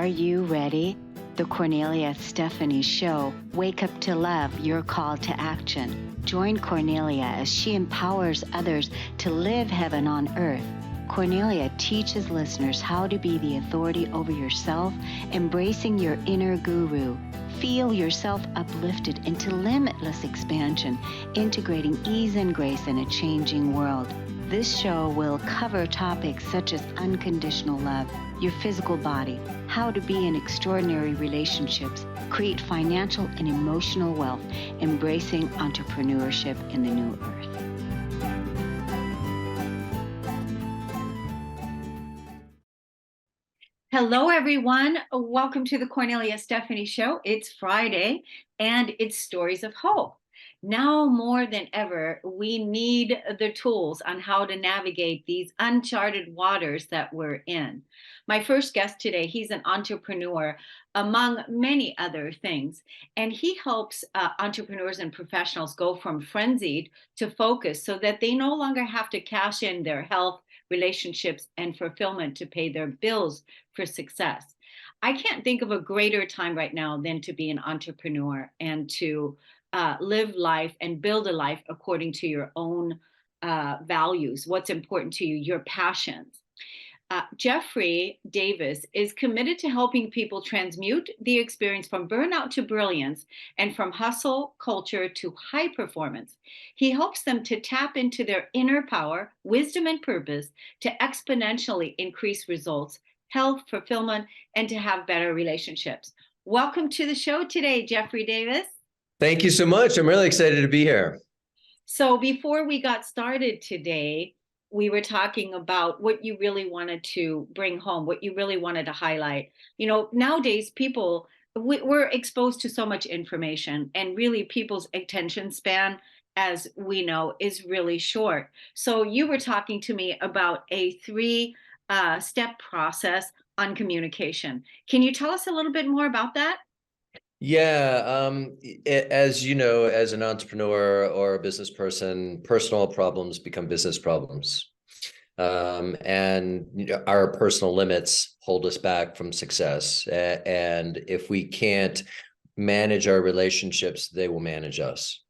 you ready? The Kornelia Stephanie Show. Wake up to love, your call to action. Join Kornelia as she empowers others to live heaven on earth. Kornelia teaches listeners how to be the authority over yourself, embracing your inner guru. Feel yourself uplifted into limitless expansion, integrating ease and grace in a changing world. This show will cover topics such as unconditional love, your physical body, how to be in extraordinary relationships, create financial and emotional wealth, embracing entrepreneurship in the new earth. Hello, everyone. Welcome to the Kornelia Stephanie Show. It's Friday, and it's Stories of Hope. Now more than ever, we need the tools on how to navigate these uncharted waters that we're in. My first guest today, he's an entrepreneur, among many other things, and he helps entrepreneurs and professionals go from frenzied to focused so that they no longer have to cash in their health, relationships, and fulfillment to pay their bills for success. I can't think of a greater time right now than to be an entrepreneur and to live life and build a life according to your own values, what's important to you, your passions. Jeffery Davis is committed to helping people transmute the experience from burnout to brilliance and from hustle culture to high performance. He helps them to tap into their inner power, wisdom, and purpose to exponentially increase results, health, fulfillment, and to have better relationships. Welcome to the show today, Jeffery Davis. Thank you so much. I'm really excited to be here. So before we got started today, we were talking about what you really wanted to bring home, what you really wanted to highlight. You know, nowadays we're exposed to so much information, and really people's attention span, as we know, is really short. So you were talking to me about a three-step process on communication. Can you tell us a little bit more about that? Yeah, as you know, as an entrepreneur or a business person, personal problems become business problems. And our personal limits hold us back from success. And if we can't manage our relationships, they will manage us.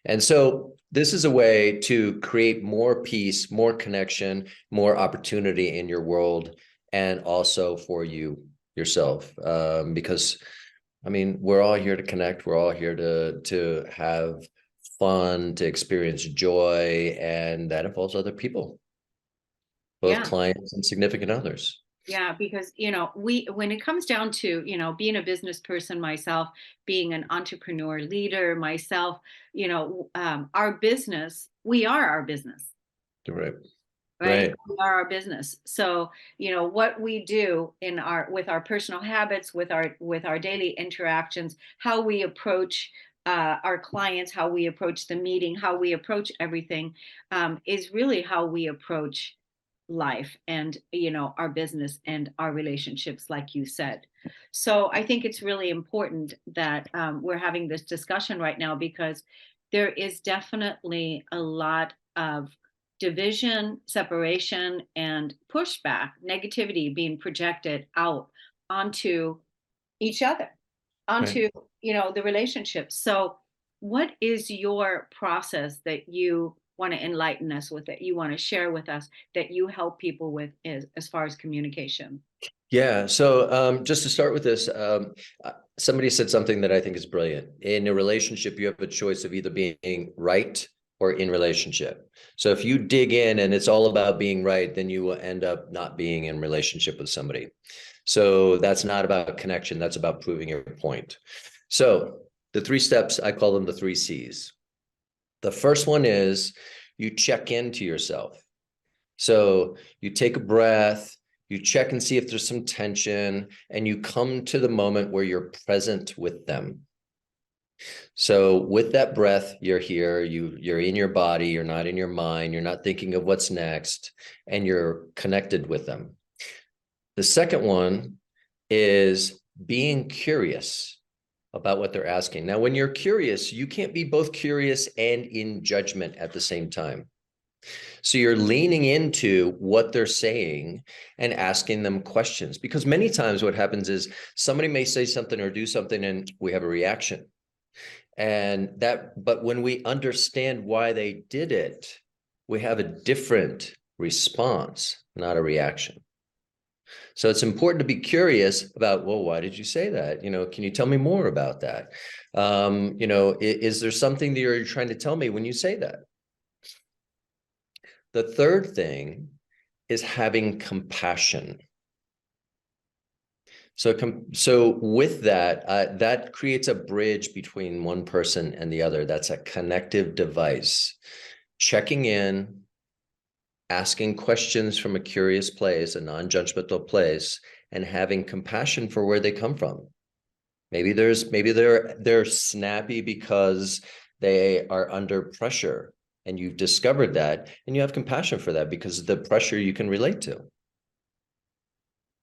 And so this is a way to create more peace, more connection, more opportunity in your world, and also for you yourself, because I mean, we're all here to connect. We're all here to have fun, to experience joy, and that involves other people, both clients and significant others. Yeah, because, when it comes down to, being a business person myself, being an entrepreneur leader myself, our business, we are our business. Right. Right. We are our business. So, what we do with our personal habits, with our daily interactions, how we approach our clients, how we approach the meeting, how we approach everything, is really how we approach life and, our business and our relationships, like you said. So I think it's really important that we're having this discussion right now, because there is definitely a lot of division, separation, and pushback, negativity being projected out onto each other, onto, the relationships. So what is your process that you want to enlighten us with, that you want to share with us, that you help people with, as far as communication? Yeah. So just to start with this, somebody said something that I think is brilliant. In a relationship, you have a choice of either being right or in relationship. So if you dig in and it's all about being right, then you will end up not being in relationship with somebody. So that's not about connection. That's about proving your point. So the 3 steps, I call them the 3 C's. The first one is you check into yourself. So you take a breath, you check and see if there's some tension, and you come to the moment where you're present with them. So with that breath, you're here, you're in your body, you're not in your mind, you're not thinking of what's next, and you're connected with them. The second one is being curious about what they're asking. Now, when you're curious, you can't be both curious and in judgment at the same time. So you're leaning into what they're saying and asking them questions, because many times what happens is somebody may say something or do something and we have a reaction. But when we understand why they did it, we have a different response, not a reaction. So it's important to be curious about, well, why did you say that? Can you tell me more about that? Is there something that you're trying to tell me when you say that? The third thing is having compassion. So with that, that creates a bridge between one person and the other. That's a connective device. Checking in, asking questions from a curious place, a non-judgmental place, and having compassion for where they come from. Maybe they're snappy because they are under pressure, and you've discovered that, and you have compassion for that because of the pressure you can relate to.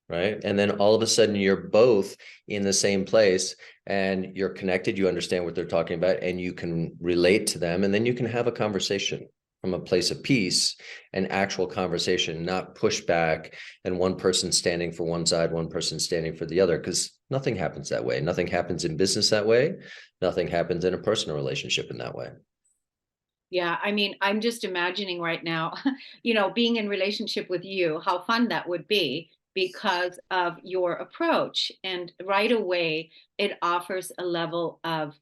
Right. And then all of a sudden you're both in the same place and you're connected. You understand what they're talking about and you can relate to them. And then you can have a conversation from a place of peace, an actual conversation, not pushback and one person standing for one side, one person standing for the other, because nothing happens that way. Nothing happens in business that way. Nothing happens in a personal relationship in that way. Yeah, I mean, I'm just imagining right now, being in relationship with you, how fun that would be because of your approach. And right away, it offers a level of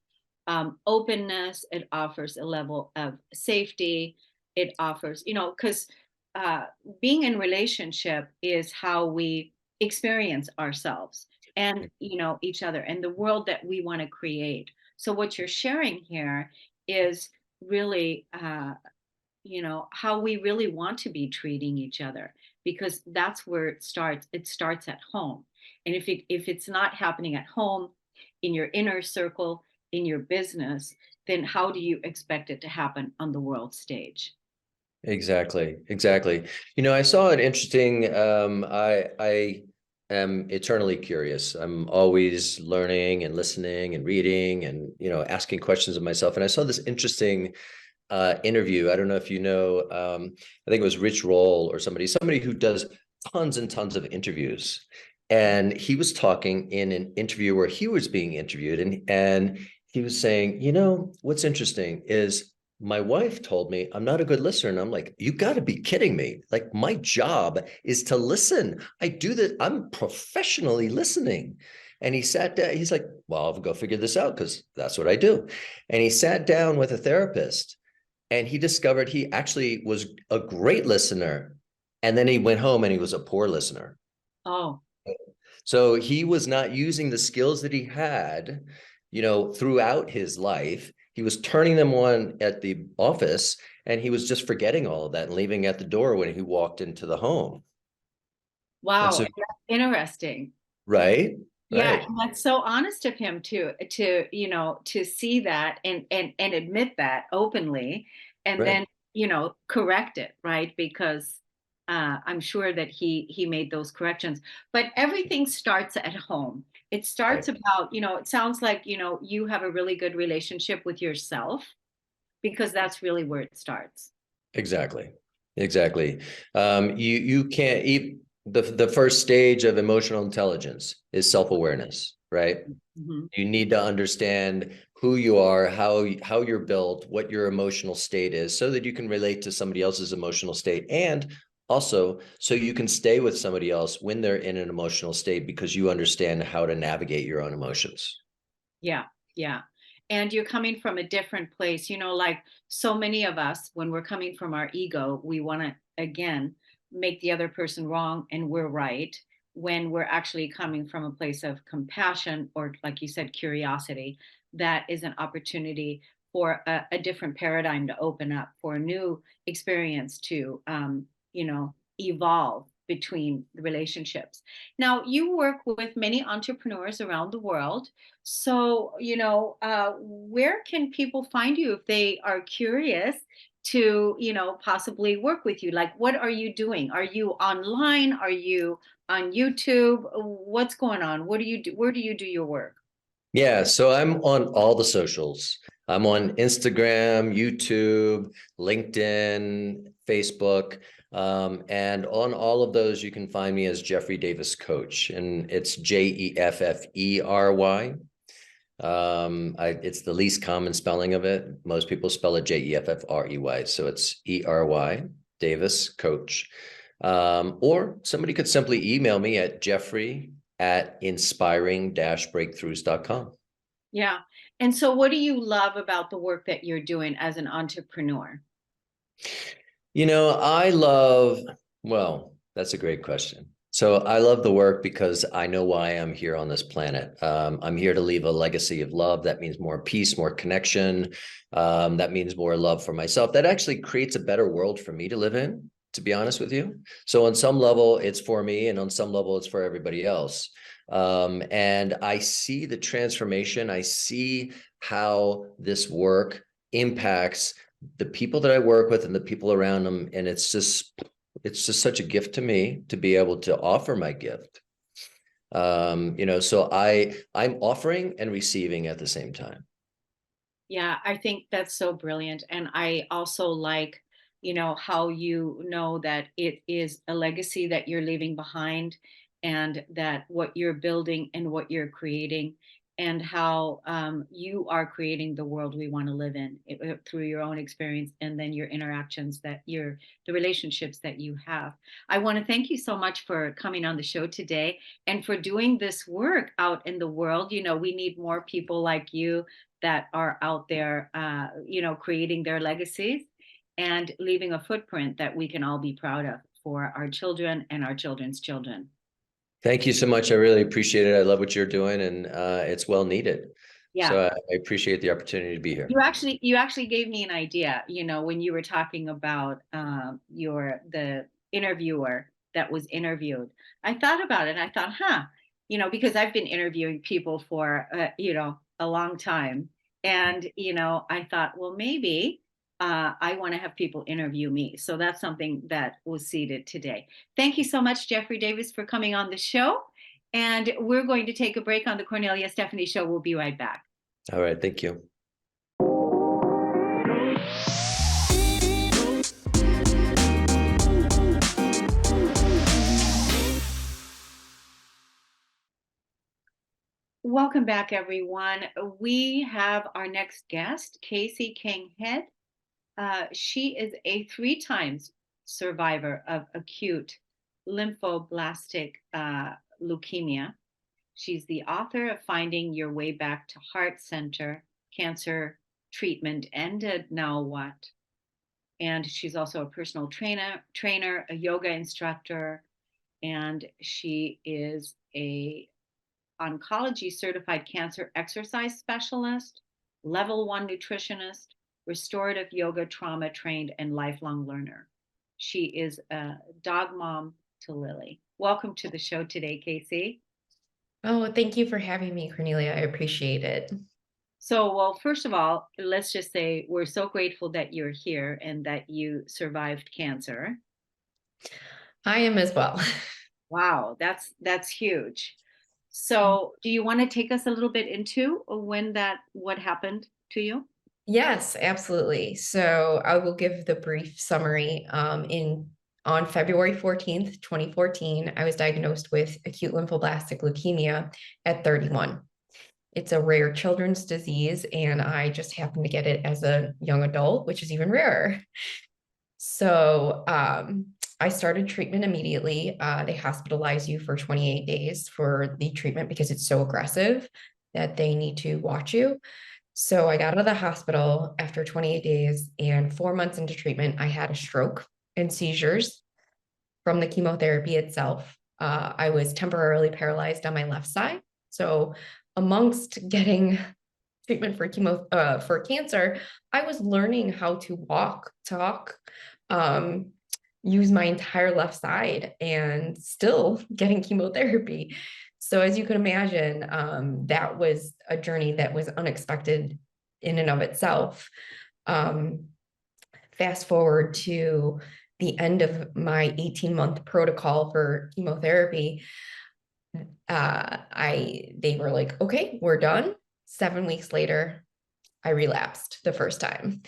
openness, it offers a level of safety, it offers, because uh, being in relationship is how we experience ourselves and, each other and the world that we want to create. So what you're sharing here is really how we really want to be treating each other, because that's where it starts at home. And if it's not happening at home, in your inner circle, in your business, then how do you expect it to happen on the world stage? Exactly. Exactly. I saw an interesting, I am eternally curious. I'm always learning and listening and reading and, asking questions of myself. And I saw this interesting interview. I don't know if I think it was Rich Roll or somebody who does tons and tons of interviews. And he was talking in an interview where he was being interviewed, and he was saying, what's interesting is my wife told me I'm not a good listener. And I'm like, you got to be kidding me. Like, my job is to listen. I do that. I'm professionally listening. And he sat down. He's like, well, I'll go figure this out because that's what I do. And he sat down with a therapist and he discovered he actually was a great listener. And then he went home and he was a poor listener. Oh, So he was not using the skills that he had, throughout his life. He was turning them on at the office and he was just forgetting all of that and leaving at the door when he walked into the home. And wow, so, that's interesting. right, Yeah, right, and that's so honest of him to see that and admit that openly, and right, then correct it, right? Because I'm sure that he made those corrections. But everything starts at home. It starts right. about, it sounds like, you have a really good relationship with yourself, because that's really where it starts. Exactly. Exactly. You can't eat the first stage of emotional intelligence is self-awareness, right? Mhm. You need to understand who you are, how you're built, what your emotional state is, so that you can relate to somebody else's emotional state. And also so you can stay with somebody else when they're in an emotional state because you understand how to navigate your own emotions. Yeah, yeah. And you're coming from a different place. Like so many of us, when we're coming from our ego, we want to, again, make the other person wrong and we're right, when we're actually coming from a place of compassion or, like you said, curiosity. That is an opportunity for a different paradigm to open up, for a new experience to, evolve between the relationships. Now, you work with many entrepreneurs around the world, so, where can people find you if they are curious to, possibly work with you? Like, what are you doing? Are you online? Are you on YouTube? What's going on? What do you do? Where do you do your work? Yeah, so I'm on all the socials. I'm on Instagram, YouTube, LinkedIn, Facebook. And on all of those, you can find me as Jeffery Davis Coach, and it's Jeffery. It's the least common spelling of it. Most people spell it Jeffrey. So it's ERY, Davis Coach. Or somebody could simply email me at jeffrey@inspiring-breakthroughs.com. Yeah. And so what do you love about the work that you're doing as an entrepreneur? Well, that's a great question. So I love the work because I know why I'm here on this planet. I'm here to leave a legacy of love. That means more peace, more connection. That means more love for myself. That actually creates a better world for me to live in, to be honest with you. So on some level, it's for me, and on some level, it's for everybody else. And I see the transformation. I see how this work impacts the people that I work with and the people around them. And it's just such a gift to me to be able to offer my gift. So I'm offering and receiving at the same time. Yeah, I think that's so brilliant. And I also like, how you know that it is a legacy that you're leaving behind, and that what you're building and what you're creating, and how you are creating the world we want to live in through your own experience, and then your interactions, the relationships that you have. I want to thank you so much for coming on the show today and for doing this work out in the world. We need more people like you that are out there, creating their legacies and leaving a footprint that we can all be proud of for our children and our children's children. Thank you so much. I really appreciate it. I love what you're doing, and it's well needed. Yeah. So I appreciate the opportunity to be here. You actually gave me an idea, when you were talking about the interviewer that was interviewed. I thought about it. I thought, because I've been interviewing people for a long time, and I thought, well, maybe I want to have people interview me. So that's something that was seeded today. Thank you so much, Jeffery Davis, for coming on the show. And we're going to take a break on the Kornelia Stephanie Show. We'll be right back. All right. Thank you. Welcome back, everyone. We have our next guest, Casey Kang Head. She is a 3 times survivor of acute lymphoblastic leukemia. She's the author of Finding Your Way Back to Heart Center Cancer Treatment Ended Now What? And she's also a personal trainer, a yoga instructor, and she is a oncology certified cancer exercise specialist, level 1 nutritionist, restorative yoga trauma trained, and lifelong learner. She is a dog mom to Lily. Welcome to the show today, Casey. Oh, thank you for having me, Cornelia. I appreciate it. So, well, first of all, let's just say we're so grateful that you're here and that you survived cancer. I am as well. Wow, that's huge. So, do you want to take us a little bit into what happened to you? Yes, absolutely. So I will give the brief summary. On February 14th, 2014, I was diagnosed with acute lymphoblastic leukemia at 31. It's a rare children's disease, and I just happened to get it as a young adult, which is even rarer. So I started treatment immediately. They hospitalize you for 28 days for the treatment because it's so aggressive that they need to watch you. So I got out of the hospital after 28 days, and 4 months into treatment, I had a stroke and seizures from the chemotherapy itself. I was temporarily paralyzed on my left side. So amongst getting treatment for cancer, I was learning how to walk, talk, use my entire left side, and still getting chemotherapy. So as you can imagine, that was a journey that was unexpected in and of itself. Fast forward to the end of my 18-month protocol for chemotherapy. They were like, okay, we're done. 7 weeks later, I relapsed the first time.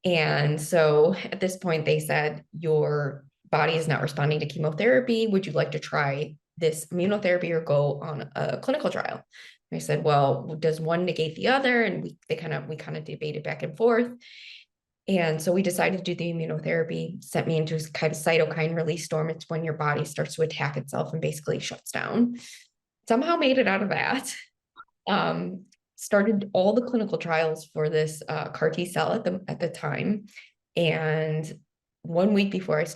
And so at this point, they said, your body is not responding to chemotherapy. Would you like to try this immunotherapy or go on a clinical trial? And I said, well, does one negate the other? And we kind of debated back and forth. And so we decided to do the immunotherapy, sent me into a kind of cytokine release storm. It's when your body starts to attack itself and basically shuts down. Somehow made it out of that. Started all the clinical trials for this CAR T cell at the time. And 1 week before was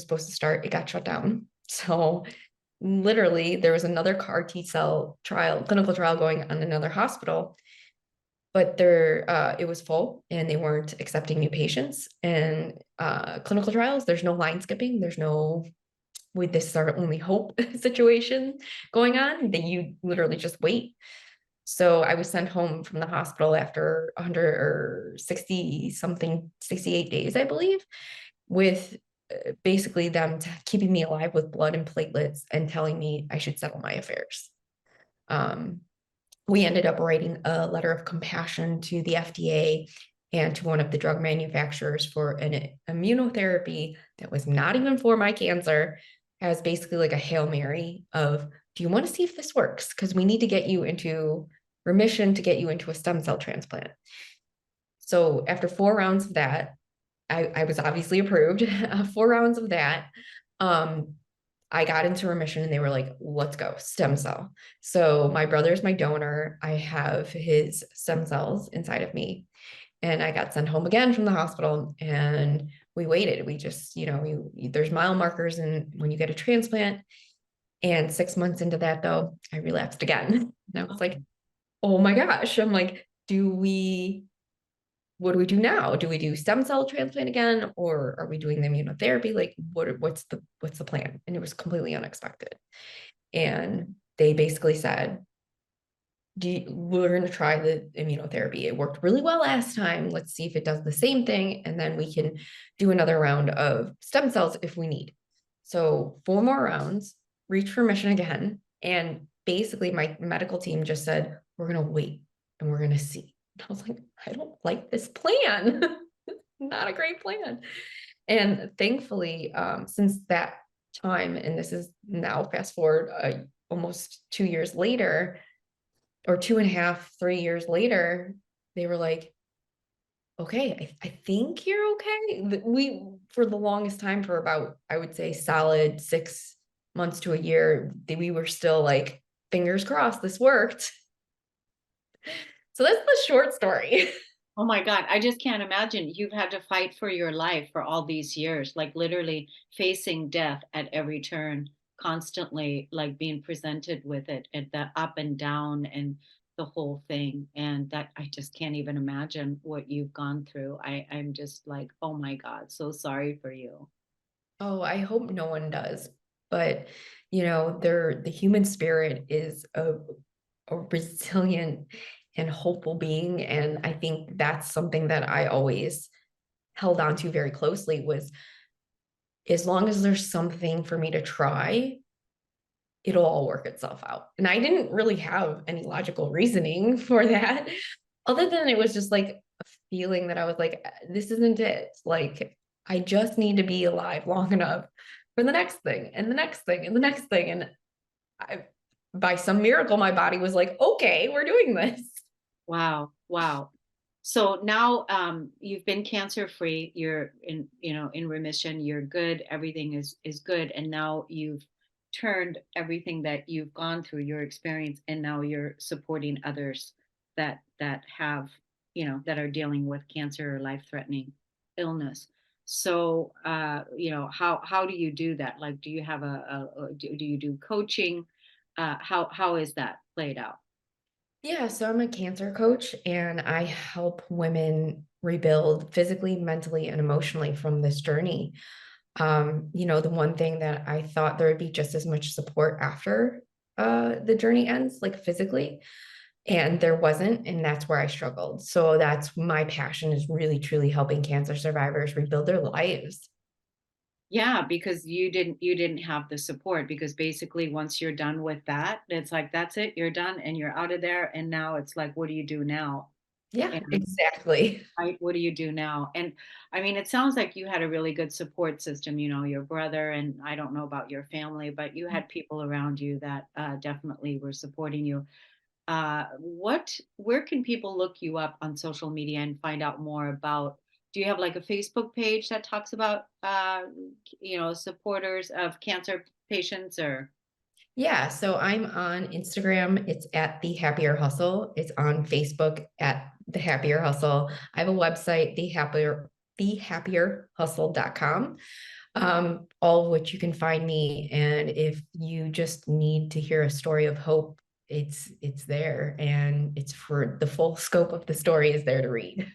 supposed to start, it got shut down. So literally there was another CAR T cell clinical trial going on another hospital, but it was full and they weren't accepting new patients. And clinical trials, there's no line skipping. There's no, this is our only hope situation going on, that you literally just wait. So I was sent home from the hospital after 68 days, I believe, with basically them keeping me alive with blood and platelets and telling me I should settle my affairs. We ended up writing a letter of compassion to the FDA and to one of the drug manufacturers for an immunotherapy that was not even for my cancer, as basically like a Hail Mary of, do you want to see if this works? Because we need to get you into remission to get you into a stem cell transplant. So after 4 rounds of that, I was obviously approved. 4 rounds of that, I got into remission and they were like, let's go, stem cell. So my brother's my donor. I have his stem cells inside of me. And I got sent home again from the hospital and we waited. We just, there's mile markers and when you get a transplant. And 6 months into that though, I relapsed again. And I was like, oh my gosh. I'm like, what do we do now? Do we do stem cell transplant again? Or are we doing the immunotherapy? Like, what's the plan? And it was completely unexpected. And they basically said, we're going to try the immunotherapy. It worked really well last time. Let's see if it does the same thing. And then we can do another round of stem cells if we need. So 4 more rounds, reach remission again. And basically my medical team just said, we're going to wait and we're going to see. I was like, I don't like this plan. Not a great plan. And thankfully, since that time, and this is now fast forward almost 2 years later, or 2.5, 3 years later, they were like, okay, I think you're okay. We, for the longest time, for about, I would say, solid 6 months to a year, we were still like, fingers crossed, this worked. So that's the short story. Oh my God, I just can't imagine. You've had to fight for your life for all these years, like literally facing death at every turn, constantly like being presented with it at the up and down and the whole thing. And that I just can't even imagine what you've gone through. I'm just like, oh my God, so sorry for you. Oh, I hope no one does. But, the human spirit is a resilient and hopeful being. And I think that's something that I always held on to very closely, was as long as there's something for me to try, it'll all work itself out. And I didn't really have any logical reasoning for that, other than it was just like a feeling that I was like, this isn't it. Like, I just need to be alive long enough for the next thing and the next thing and the next thing. And by some miracle, my body was like, okay, we're doing this. Wow. Wow. So now you've been cancer free, you're in remission, you're good, everything is good. And now you've turned everything that you've gone through, your experience, and now you're supporting others that have, that are dealing with cancer or life-threatening illness. So how do you do that? Like, do you have do you do coaching? How is that played out? Yeah, so I'm a cancer coach and I help women rebuild physically, mentally, and emotionally from this journey. The one thing that I thought there would be just as much support after the journey ends, like physically, and there wasn't, and that's where I struggled. So that's my passion, is really truly helping cancer survivors rebuild their lives. Yeah, because you didn't have the support, because basically once you're done with that, it's like that's it, you're done and you're out of there. And now it's like, what do you do now? Yeah, And exactly. what do you do now? And I mean, it sounds like you had a really good support system, your brother, and I don't know about your family, but you had people around you that definitely were supporting you. Where can people look you up on social media and find out more about? Do you have like a Facebook page that talks about, supporters of cancer patients or? Yeah, so I'm on Instagram. It's at The Happier Hustle. It's on Facebook at The Happier Hustle. I have a website, thehappierhustle.com, all of which you can find me. And if you just need to hear a story of hope, it's there, and it's for the full scope of the story is there to read.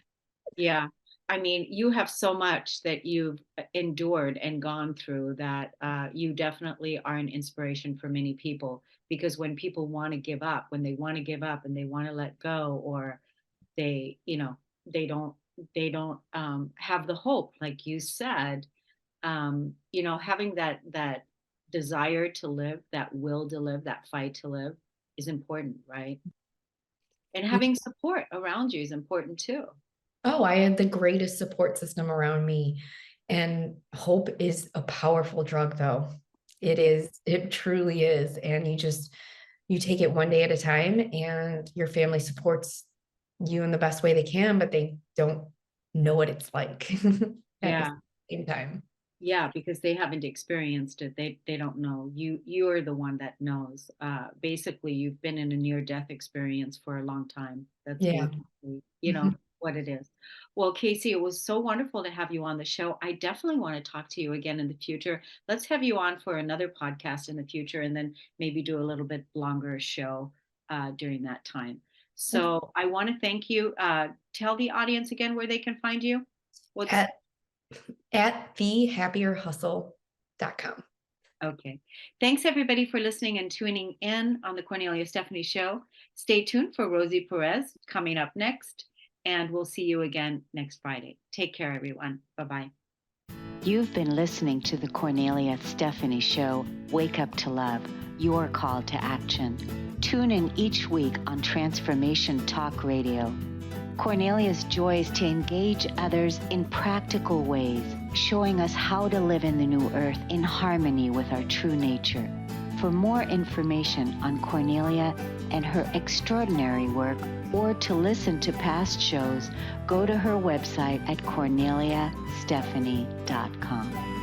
Yeah. I mean, you have so much that you've endured and gone through that you definitely are an inspiration for many people because when people want to give up, when they want to give up and they want to let go, or they, they don't, have the hope, like you said, having that desire to live, that will to live, that fight to live is important, right? And having support around you is important too. Oh, I had the greatest support system around me. And hope is a powerful drug, though. It is, it truly is. And you take it one day at a time, and your family supports you in the best way they can, but they don't know what it's like at the Yeah. same time. Yeah, because they haven't experienced it. They don't know. You're the one that knows. Basically, you've been in a near death experience for a long time. That's Yeah. basically, Mhm. what it is. Well, Casey, it was so wonderful to have you on the show. I definitely want to talk to you again in the future. Let's have you on for another podcast in the future, and then maybe do a little bit longer show during that time. So I want to thank you. Tell the audience again where they can find you. What's At thehappierhustle.com. Okay. Thanks everybody for listening and tuning in on the Cornelia Stephanie Show. Stay tuned for Rosie Perez coming up next, and we'll see you again next Friday. Take care, everyone. Bye-bye. You've been listening to the Cornelia Stephanie Show, Wake Up to Love, your call to action. Tune in each week on Transformation Talk Radio. Cornelia's joy is to engage others in practical ways, showing us how to live in the new earth in harmony with our true nature. For more information on Cornelia and her extraordinary work, or to listen to past shows, go to her website at corneliastephanie.com.